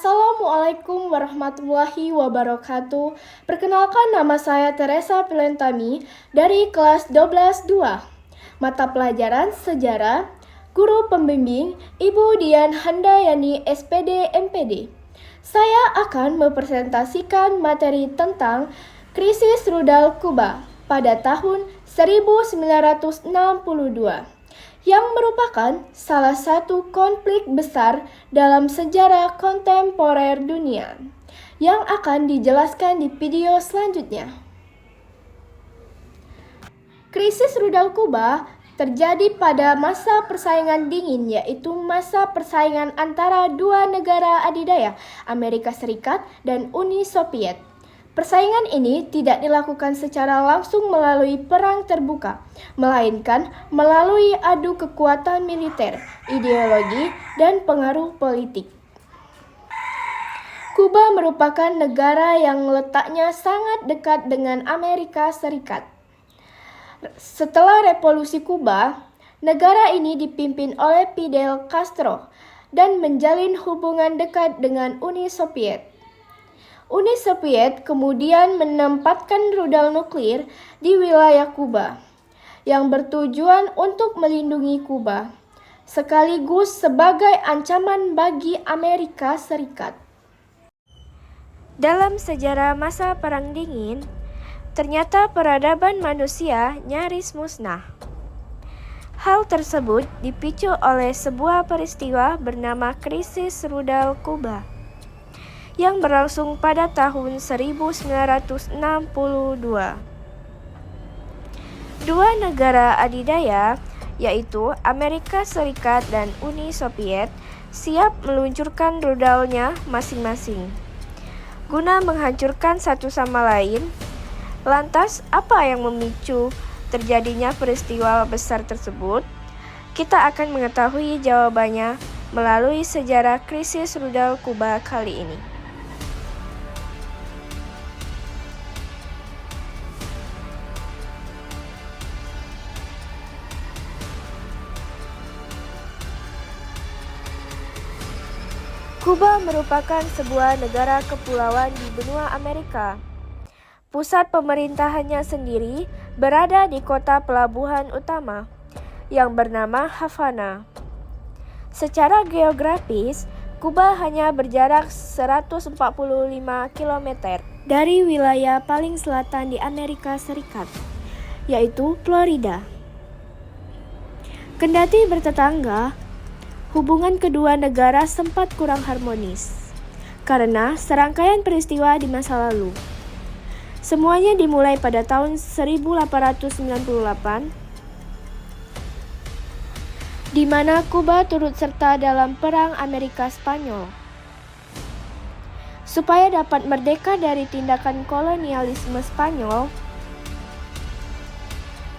Assalamualaikum warahmatullahi wabarakatuh. Perkenalkan, nama saya Teresa Pilentami dari kelas 12-2. Mata pelajaran Sejarah, Guru Pembimbing Ibu Dian Handayani SPD MPD. Saya akan mempresentasikan materi tentang krisis rudal Kuba pada tahun 1962. Yang merupakan salah satu konflik besar dalam sejarah kontemporer dunia, yang akan dijelaskan di video selanjutnya. Krisis rudal Kuba terjadi pada masa persaingan dingin, yaitu masa persaingan antara dua negara adidaya, Amerika Serikat dan Uni Soviet. Persaingan ini tidak dilakukan secara langsung melalui perang terbuka, melainkan melalui adu kekuatan militer, ideologi, dan pengaruh politik. Kuba merupakan negara yang letaknya sangat dekat dengan Amerika Serikat. Setelah Revolusi Kuba, negara ini dipimpin oleh Fidel Castro dan menjalin hubungan dekat dengan Uni Soviet. Uni Soviet kemudian menempatkan rudal nuklir di wilayah Kuba, yang bertujuan untuk melindungi Kuba, sekaligus sebagai ancaman bagi Amerika Serikat. Dalam sejarah masa Perang Dingin, ternyata peradaban manusia nyaris musnah. Hal tersebut dipicu oleh sebuah peristiwa bernama krisis rudal Kuba, yang berlangsung pada tahun 1962. Dua negara adidaya, yaitu Amerika Serikat dan Uni Soviet, siap meluncurkan rudalnya masing-masing guna menghancurkan satu sama lain. Lantas, apa yang memicu terjadinya peristiwa besar tersebut? Kita akan mengetahui jawabannya melalui sejarah krisis rudal Kuba kali ini. Kuba merupakan sebuah negara kepulauan di benua Amerika. Pusat pemerintahannya sendiri berada di kota pelabuhan utama yang bernama Havana. Secara geografis, Kuba hanya berjarak 145 km dari wilayah paling selatan di Amerika Serikat, yaitu Florida. Kendati bertetangga, hubungan kedua negara sempat kurang harmonis karena serangkaian peristiwa di masa lalu. Semuanya dimulai pada tahun 1898, di mana Kuba turut serta dalam Perang Amerika-Spanyol. Supaya dapat merdeka dari tindakan kolonialisme Spanyol,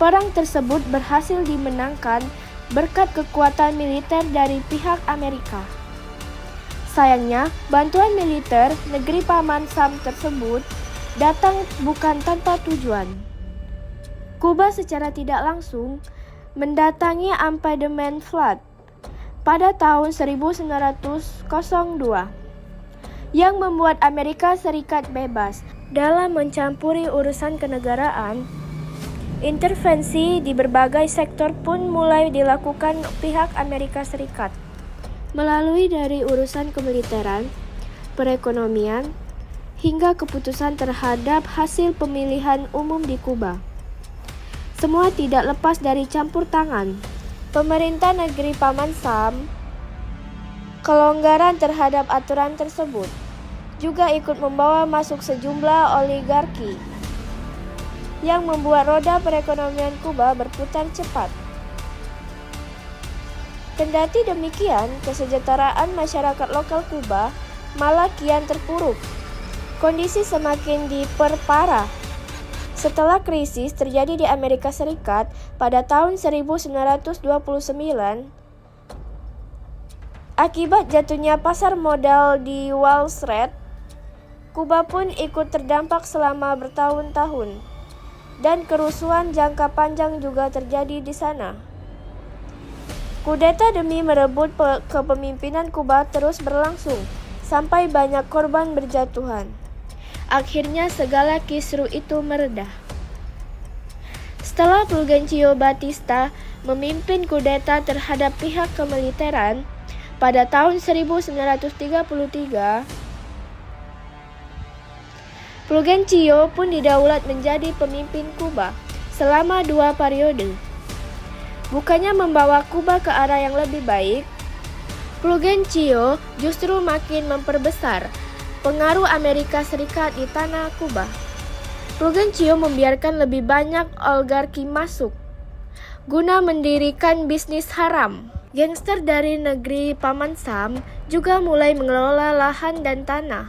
perang tersebut berhasil dimenangkan berkat kekuatan militer dari pihak Amerika. Sayangnya, bantuan militer negeri Paman Sam tersebut datang bukan tanpa tujuan. Kuba secara tidak langsung mendatangi amphetamine flood pada tahun 1902 yang membuat Amerika Serikat bebas dalam mencampuri urusan kenegaraan. Intervensi di berbagai sektor pun mulai dilakukan pihak Amerika Serikat, melalui dari urusan kemiliteran, perekonomian, hingga keputusan terhadap hasil pemilihan umum di Kuba. Semua tidak lepas dari campur tangan pemerintah negeri Paman Sam. Kelonggaran terhadap aturan tersebut juga ikut membawa masuk sejumlah oligarki yang membuat roda perekonomian Kuba berputar cepat. Kendati demikian, kesejahteraan masyarakat lokal Kuba malah kian terpuruk. Kondisi semakin diperparah setelah krisis terjadi di Amerika Serikat pada tahun 1929. Akibat jatuhnya pasar modal di Wall Street, Kuba pun ikut terdampak selama bertahun-tahun. Dan kerusuhan jangka panjang juga terjadi di sana. Kudeta demi merebut kepemimpinan Kuba terus berlangsung sampai banyak korban berjatuhan. Akhirnya segala kisruh itu mereda. Setelah Fulgencio Batista memimpin kudeta terhadap pihak kemiliteran pada tahun 1933, Fulgencio pun didaulat menjadi pemimpin Kuba selama 2 periode. Bukannya membawa Kuba ke arah yang lebih baik, Fulgencio justru makin memperbesar pengaruh Amerika Serikat di tanah Kuba. Fulgencio membiarkan lebih banyak oligarki masuk guna mendirikan bisnis haram. Gangster dari negeri Paman Sam juga mulai mengelola lahan dan tanah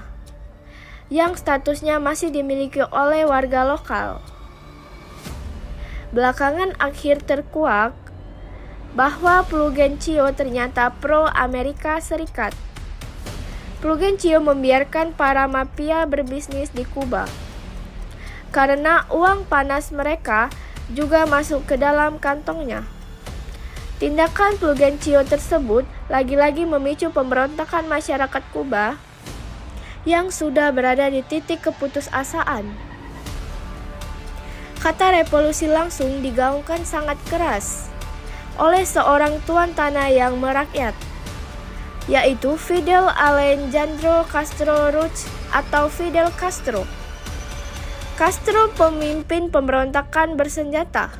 yang statusnya masih dimiliki oleh warga lokal. Belakangan akhir terkuak bahwa Fulgencio ternyata pro Amerika Serikat. Fulgencio membiarkan para mafia berbisnis di Kuba karena uang panas mereka juga masuk ke dalam kantongnya. Tindakan Fulgencio tersebut lagi-lagi memicu pemberontakan masyarakat Kuba yang sudah berada di titik keputusasaan. Kata revolusi langsung digaungkan sangat keras oleh seorang tuan tanah yang merakyat, yaitu Fidel Alejandro Castro Ruz atau Fidel Castro. Castro pemimpin pemberontakan bersenjata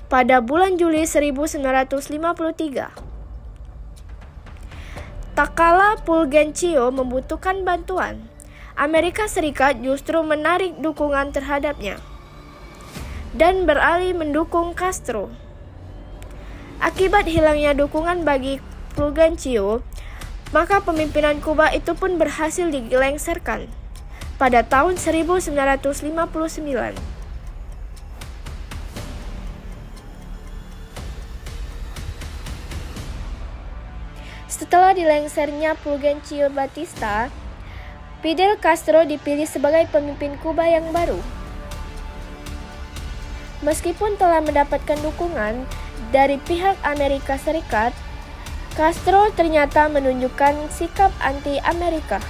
pada bulan Juli 1953. Tak kala Fulgencio membutuhkan bantuan, Amerika Serikat justru menarik dukungan terhadapnya dan beralih mendukung Castro. Akibat hilangnya dukungan bagi Fulgencio, maka pemimpinan Kuba itu pun berhasil dilengsarkan pada tahun 1959. Setelah dilengsernya Fulgencio Batista, Fidel Castro dipilih sebagai pemimpin Kuba yang baru. Meskipun telah mendapatkan dukungan dari pihak Amerika Serikat, Castro ternyata menunjukkan sikap anti-Amerika.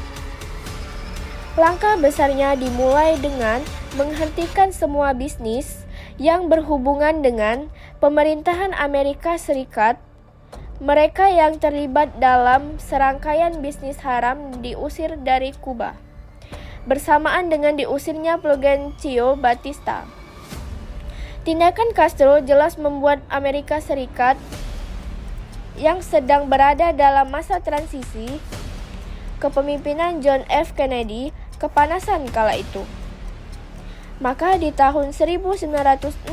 Langkah besarnya dimulai dengan menghentikan semua bisnis yang berhubungan dengan pemerintahan Amerika Serikat. Mereka yang terlibat dalam serangkaian bisnis haram diusir dari Kuba, bersamaan dengan diusirnya Fulgencio Batista. Tindakan Castro jelas membuat Amerika Serikat yang sedang berada dalam masa transisi kepemimpinan John F. Kennedy kepanasan kala itu. Maka di tahun 1961,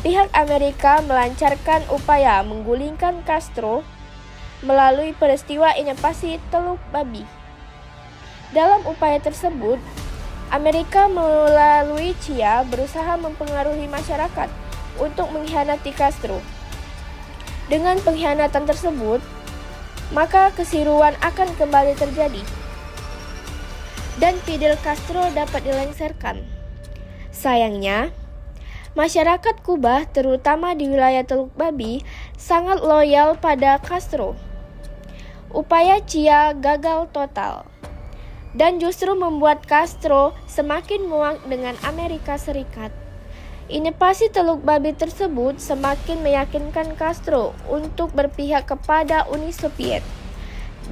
pihak Amerika melancarkan upaya menggulingkan Castro melalui peristiwa invasi Teluk Babi. Dalam upaya tersebut, Amerika melalui CIA berusaha mempengaruhi masyarakat untuk mengkhianati Castro. Dengan pengkhianatan tersebut, maka keseruan akan kembali terjadi dan Fidel Castro dapat dilengsarkan. Sayangnya, masyarakat Kuba, terutama di wilayah Teluk Babi, sangat loyal pada Castro. Upaya CIA gagal total dan justru membuat Castro semakin muak dengan Amerika Serikat. Invasi Teluk Babi tersebut semakin meyakinkan Castro untuk berpihak kepada Uni Soviet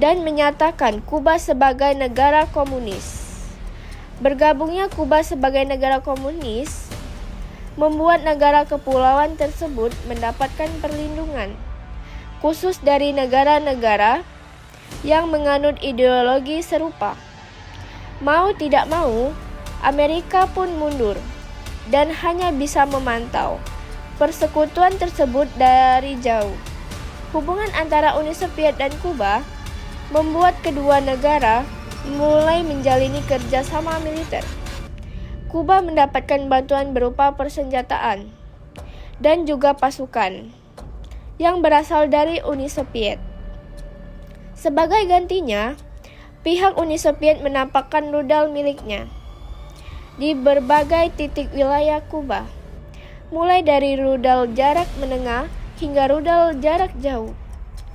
dan menyatakan Kuba sebagai negara komunis. Bergabungnya Kuba sebagai negara komunis membuat negara kepulauan tersebut mendapatkan perlindungan khusus dari negara-negara yang menganut ideologi serupa. Mau tidak mau, Amerika pun mundur dan hanya bisa memantau persekutuan tersebut dari jauh. Hubungan antara Uni Soviet dan Kuba membuat kedua negara mulai menjalani kerjasama militer. Kuba mendapatkan bantuan berupa persenjataan dan juga pasukan yang berasal dari Uni Soviet. Sebagai gantinya, pihak Uni Soviet menampakkan rudal miliknya di berbagai titik wilayah Kuba, mulai dari rudal jarak menengah hingga rudal jarak jauh.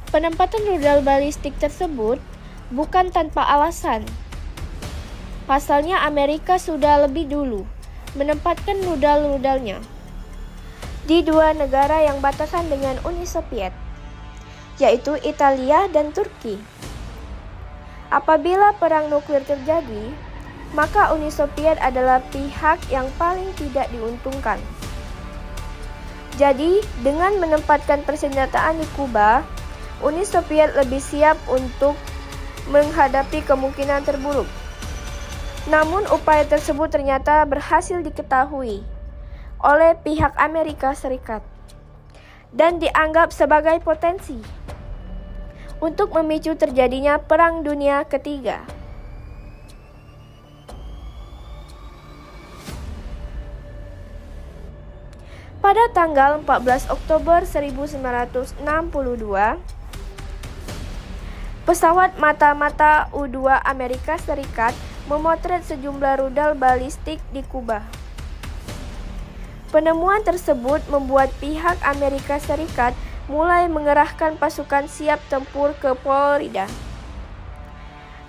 Penempatan rudal balistik tersebut bukan tanpa alasan. Pasalnya Amerika sudah lebih dulu menempatkan rudal-rudalnya di dua negara yang batasan dengan Uni Soviet, yaitu Italia dan Turki. Apabila perang nuklir terjadi, maka Uni Soviet adalah pihak yang paling tidak diuntungkan. Jadi, dengan menempatkan persenjataan di Kuba, Uni Soviet lebih siap untuk menghadapi kemungkinan terburuk. Namun, upaya tersebut ternyata berhasil diketahui oleh pihak Amerika Serikat dan dianggap sebagai potensi untuk memicu terjadinya Perang Dunia Ketiga. Pada tanggal 14 Oktober 1962, pesawat mata-mata U-2 Amerika Serikat memotret sejumlah rudal balistik di Kuba. Penemuan tersebut membuat pihak Amerika Serikat mulai mengerahkan pasukan siap tempur ke Florida.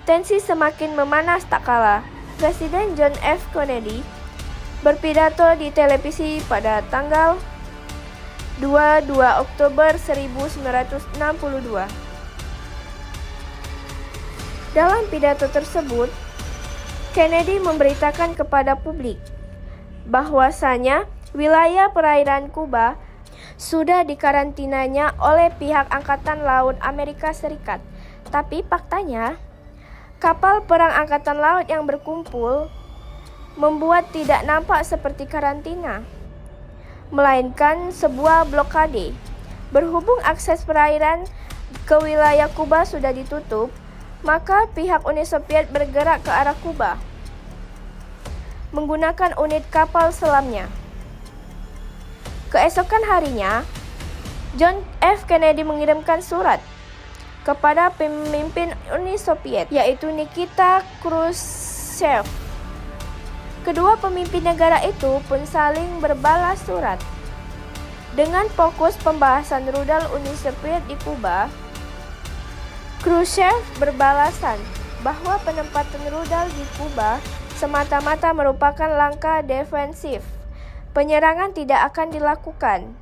Tensi semakin memanas tak kalah Presiden John F. Kennedy berpidato di televisi pada tanggal 22 Oktober 1962. Dalam pidato tersebut, Kennedy memberitakan kepada publik bahwasanya wilayah perairan Kuba sudah dikarantinanya oleh pihak Angkatan Laut Amerika Serikat. Tapi faktanya, kapal perang Angkatan Laut yang berkumpul membuat tidak nampak seperti karantina, melainkan sebuah blokade. Berhubung akses perairan ke wilayah Kuba sudah ditutup, maka pihak Uni Soviet bergerak ke arah Kuba menggunakan unit kapal selamnya. Keesokan harinya, John F. Kennedy mengirimkan surat kepada pemimpin Uni Soviet, yaitu Nikita Khrushchev. Kedua pemimpin negara itu pun saling berbalas surat. Dengan fokus pembahasan rudal Uni Soviet di Kuba, Khrushchev berbalasan bahwa penempatan rudal di Kuba semata-mata merupakan langkah defensif. Penyerangan tidak akan dilakukan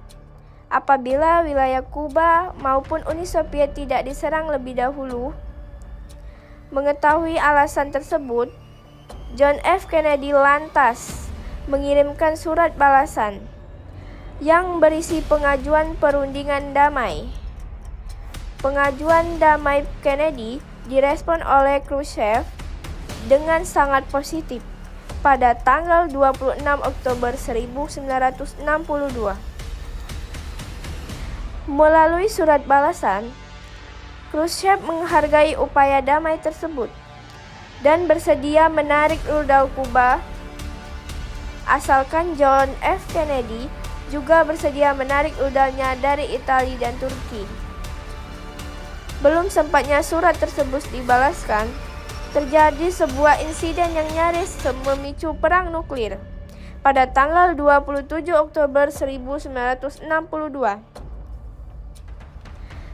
apabila wilayah Kuba maupun Uni Soviet tidak diserang lebih dahulu. Mengetahui alasan tersebut, John F. Kennedy lantas mengirimkan surat balasan yang berisi pengajuan perundingan damai. Pengajuan damai Kennedy direspon oleh Khrushchev dengan sangat positif pada tanggal 26 Oktober 1962. Melalui surat balasan, Khrushchev menghargai upaya damai tersebut dan bersedia menarik rudal Kuba, asalkan John F. Kennedy juga bersedia menarik rudalnya dari Italia dan Turki. Belum sempatnya surat tersebut dibalaskan, terjadi sebuah insiden yang nyaris memicu perang nuklir pada tanggal 27 Oktober 1962.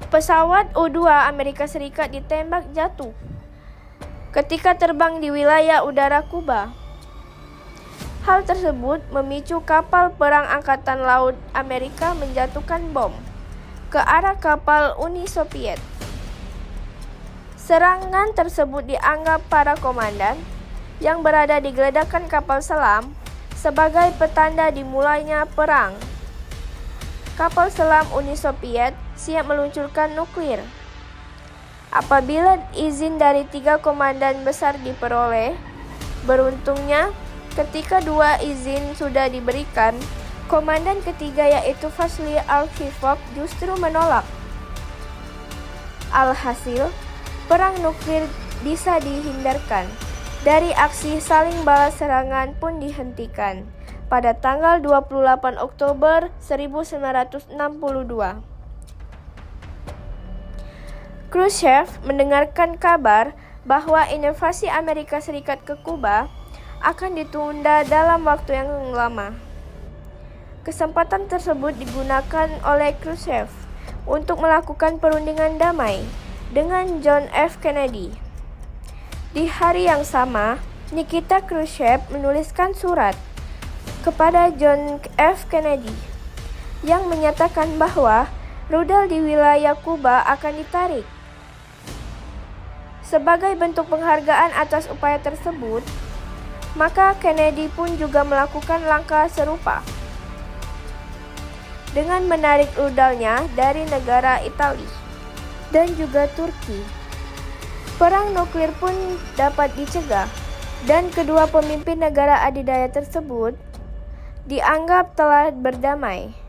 Pesawat U-2 Amerika Serikat ditembak jatuh ketika terbang di wilayah udara Kuba. Hal tersebut memicu kapal perang Angkatan Laut Amerika menjatuhkan bom ke arah kapal Uni Soviet. Serangan tersebut dianggap para komandan yang berada di geledakan kapal selam sebagai petanda dimulainya perang. Kapal selam Uni Soviet siap meluncurkan nuklir. Apabila izin dari 3 komandan besar diperoleh, beruntungnya ketika 2 izin sudah diberikan, komandan ketiga yaitu Vasily Arkhipov justru menolak. Alhasil, perang nuklir bisa dihindarkan. Dari aksi saling balas serangan pun dihentikan pada tanggal 28 Oktober 1962. Khrushchev mendengarkan kabar bahwa invasi Amerika Serikat ke Kuba akan ditunda dalam waktu yang lama. Kesempatan tersebut digunakan oleh Khrushchev untuk melakukan perundingan damai dengan John F. Kennedy. Di hari yang sama, Nikita Khrushchev menuliskan surat kepada John F. Kennedy yang menyatakan bahwa rudal di wilayah Kuba akan ditarik. Sebagai bentuk penghargaan atas upaya tersebut, maka Kennedy pun juga melakukan langkah serupa dengan menarik rudalnya dari negara Italia dan juga Turki. Perang nuklir pun dapat dicegah, dan kedua pemimpin negara adidaya tersebut dianggap telah berdamai.